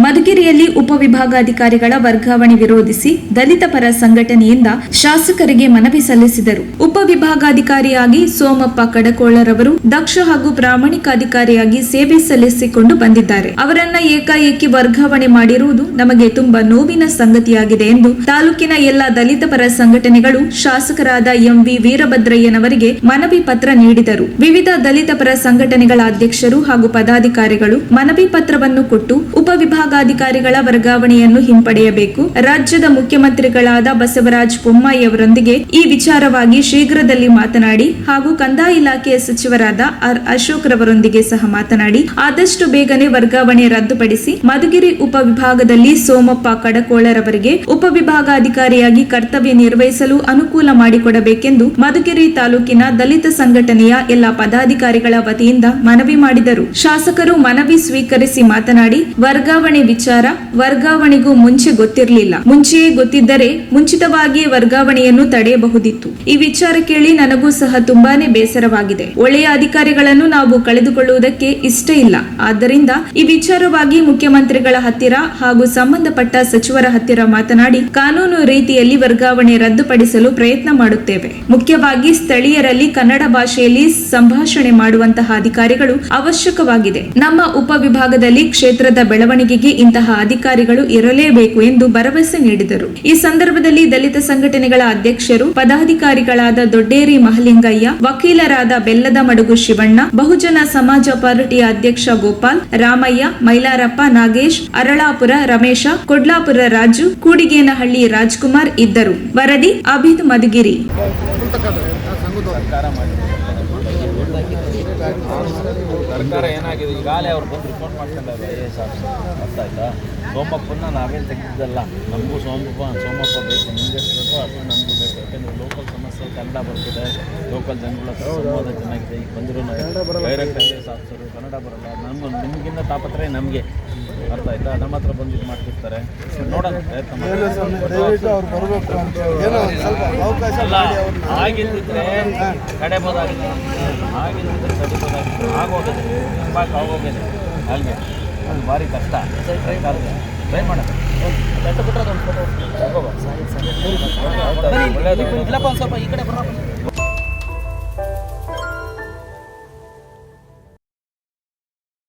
ಮಧುಗಿರಿಯಲ್ಲಿ ಉಪವಿಭಾಗಾಧಿಕಾರಿಗಳ ವರ್ಗಾವಣೆ ವಿರೋಧಿಸಿ ದಲಿತ ಪರ ಸಂಘಟನೆಯಿಂದ ಶಾಸಕರಿಗೆ ಮನವಿ ಸಲ್ಲಿಸಿದರು. ಉಪವಿಭಾಗಾಧಿಕಾರಿಯಾಗಿ ಸೋಮಪ್ಪ ಕಡಕೋಳರವರು ದಕ್ಷ ಹಾಗೂ ಪ್ರಾಮಾಣಿಕ ಅಧಿಕಾರಿಯಾಗಿ ಸೇವೆ ಸಲ್ಲಿಸಿಕೊಂಡು ಬಂದಿದ್ದಾರೆ. ಅವರನ್ನ ಏಕಾಏಕಿ ವರ್ಗಾವಣೆ ಮಾಡಿರುವುದು ನಮಗೆ ತುಂಬಾ ನೋವಿನ ಸಂಗತಿಯಾಗಿದೆ ಎಂದು ತಾಲೂಕಿನ ಎಲ್ಲ ದಲಿತ ಪರ ಸಂಘಟನೆಗಳು ಶಾಸಕರಾದ ಎಂವಿ ವೀರಭದ್ರಯ್ಯನವರಿಗೆ ಮನವಿ ಪತ್ರ ನೀಡಿದರು. ವಿವಿಧ ದಲಿತ ಪರ ಸಂಘಟನೆಗಳ ಅಧ್ಯಕ್ಷರು ಹಾಗೂ ಪದಾಧಿಕಾರಿಗಳು ಮನವಿ ಪತ್ರವನ್ನು ಕೊಟ್ಟು ಉಪವಿಭಾಗಾಧಿಕಾರಿಗಳ ವರ್ಗಾವಣೆಯನ್ನು ಹಿಂಪಡೆಯಬೇಕು. ರಾಜ್ಯದ ಮುಖ್ಯಮಂತ್ರಿಗಳಾದ ಬಸವರಾಜ ಬೊಮ್ಮಾಯಿ ಅವರೊಂದಿಗೆ ಈ ವಿಚಾರವಾಗಿ ಶೀಘ್ರದಲ್ಲಿ ಮಾತನಾಡಿ ಹಾಗೂ ಕಂದಾಯ ಇಲಾಖೆಯ ಸಚಿವರಾದ ಆರ್ ಅಶೋಕ್ ರವರೊಂದಿಗೆ ಸಹ ಮಾತನಾಡಿ ಆದಷ್ಟು ಬೇಗನೆ ವರ್ಗಾವಣೆ ರದ್ದುಪಡಿಸಿ ಮಧುಗಿರಿ ಉಪವಿಭಾಗದಲ್ಲಿ ಸೋಮಪ್ಪ ಕಡಕೋಳರವರಿಗೆ ಉಪವಿಭಾಗಾಧಿಕಾರಿಯಾಗಿ ಕರ್ತವ್ಯ ನಿರ್ವಹಿಸಲು ಅನುಕೂಲ ಮಾಡಿಕೊಡಬೇಕೆಂದು ಮಧುಗಿರಿ ತಾಲೂಕಿನ ದಲಿತ ಸಂಘಟನೆಯ ಎಲ್ಲ ಪದಾಧಿಕಾರಿಗಳ ವತಿಯಿಂದ ಮನವಿ ಮಾಡಿದರು. ಶಾಸಕರು ಮನವಿ ಸ್ವೀಕರಿಸಿ ಮಾತನಾಡಿ, ವರ್ಗಾವಣೆ ವಿಚಾರ ವರ್ಗಾವಣೆಗೂ ಮುಂಚೆ ಗೊತ್ತಿರಲಿಲ್ಲ. ಮುಂಚೆಯೇ ಗೊತ್ತಿದ್ದರೆ ಮುಂಚಿತವಾಗಿಯೇ ವರ್ಗಾವಣೆಯನ್ನು ತಡೆಯಬಹುದಿತ್ತು. ಈ ವಿಚಾರ ಕೇಳಿ ನನಗೂ ಸಹ ತುಂಬಾನೇ ಬೇಸರವಾಗಿದೆ. ಒಳ್ಳೆಯ ಅಧಿಕಾರಿಗಳನ್ನು ನಾವು ಕಳೆದುಕೊಳ್ಳುವುದಕ್ಕೆ ಇಷ್ಟ ಇಲ್ಲ. ಆದ್ದರಿಂದ ಈ ವಿಚಾರವಾಗಿ ಮುಖ್ಯಮಂತ್ರಿಗಳ ಹತ್ತಿರ ಹಾಗೂ ಸಂಬಂಧಪಟ್ಟ ಸಚಿವರ ಹತ್ತಿರ ಮಾತನಾಡಿ ಕಾನೂನು ರೀತಿಯಲ್ಲಿ ವರ್ಗಾವಣೆ ರದ್ದುಪಡಿಸಲು ಪ್ರಯತ್ನ ಮಾಡುತ್ತೇವೆ. ಮುಖ್ಯವಾಗಿ ಸ್ಥಳೀಯರಲ್ಲಿ ಕನ್ನಡ ಭಾಷೆಯಲ್ಲಿ ಸಂಭಾಷಣೆ ಮಾಡುವಂತಹ ಅಧಿಕಾರಿಗಳು ಅವಶ್ಯಕವಾಗಿದೆ. ನಮ್ಮ ಉಪವಿಭಾಗದಲ್ಲಿ ಕ್ಷೇತ್ರದ ಬೆಳವಣಿಗೆಗೆ ಇಂತಹ ಅಧಿಕಾರಿಗಳು ಇರಲೇಬೇಕು ಎಂದು ಭರವಸೆ ನೀಡಿದರು. ಈ ಸಂದರ್ಭದಲ್ಲಿ ದಲಿತ ಸಂಘಟನೆಗಳ ಅಧ್ಯಕ್ಷರು, ಪದಾಧಿಕಾರಿಗಳಾದ ದೊಡ್ಡೇರಿ ಮಹಲಿಂಗಯ್ಯ, ವಕೀಲರಾದ ಬೆಲ್ಲದ ಮಡುಗು ಶಿವಣ್ಣ, ಬಹುಜನ ಸಮಾಜ ಪಾರ್ಟಿಯ ಅಧ್ಯಕ್ಷ ಗೋಪಾಲ್, ರಾಮಯ್ಯ, ಮೈಲಾರಪ್ಪ, ನಾಗೇಶ್, ಅರಳಾಪುರ ರಮೇಶ, ಕೊಡ್ಲಾಪುರ ರಾಜು, ಕೂಡಿಗೇನಹಳ್ಳಿ ರಾಜ್ಕುಮಾರ್ ಇದ್ದರು. ವರದಿ ಅಭಿದ್ ಮಧುಗಿರಿ. ಸರ್ಕಾರ ಏನಾಗಿದೆ ಈಗಾಗಲೇ ಅವ್ರು ಬಂದು ರಿಪೋರ್ಟ್ ಮಾಡ್ಕೊಂಡಾರೆ. IAS ಅರ್ಥ ಆಯ್ತಾ? ಸೋಮಪ್ಪನ ನಾವೇನು ತೆಗೆದಿದ್ದಲ್ಲ. ನಮಗೂ ಸೋಮಪ್ಪ ಬೇಕು, ನಿಮಗೆ ಬೇಕು, ಅದು ನಮಗೂ ಬೇಕು. ಯಾಕೆಂದರೆ ಲೋಕಲ್ ಸಮಸ್ಯೆ ಕನ್ನಡ ಬರ್ತಿದೆ, ಲೋಕಲ್ ಜನಗಳ ಸಂವಾದ ಚೆನ್ನಾಗಿದೆ. ಈಗ ಬಂದಿರೋ ಡೈರೆಕ್ಟ್ IAS ಆಫೀಸರು ಕನ್ನಡ ಬರಲ್ಲ. ನಿಮಗಿಂತ ತಾಪತ್ರೆ ನಮಗೆ ಅರ್ಥ ಆಯ್ತಾ? ನಮ್ಮ ಹತ್ರ ಬಂದು ಇದು ಮಾಡ್ತಿರ್ತಾರೆ. ನೋಡೋಣ ಪ್ರಯತ್ನ ಆಗಿದ್ದಿದ್ರೆ ತಡೆಬೋದಾಗಿತ್ತು, ಆಗೋಗಿದೆ, ಆಗೋಗಿದೆ. ಅಲ್ಲಿಗೆ ಅದು ಭಾರಿ ಕಷ್ಟ. ಟ್ರೈ ಮಾಡೋದು ಒಳ್ಳೆಯದು. ಇಲ್ಲಪ್ಪ ಒಂದು ಸ್ವಲ್ಪ ಈ ಕಡೆ ಬರೋಣ.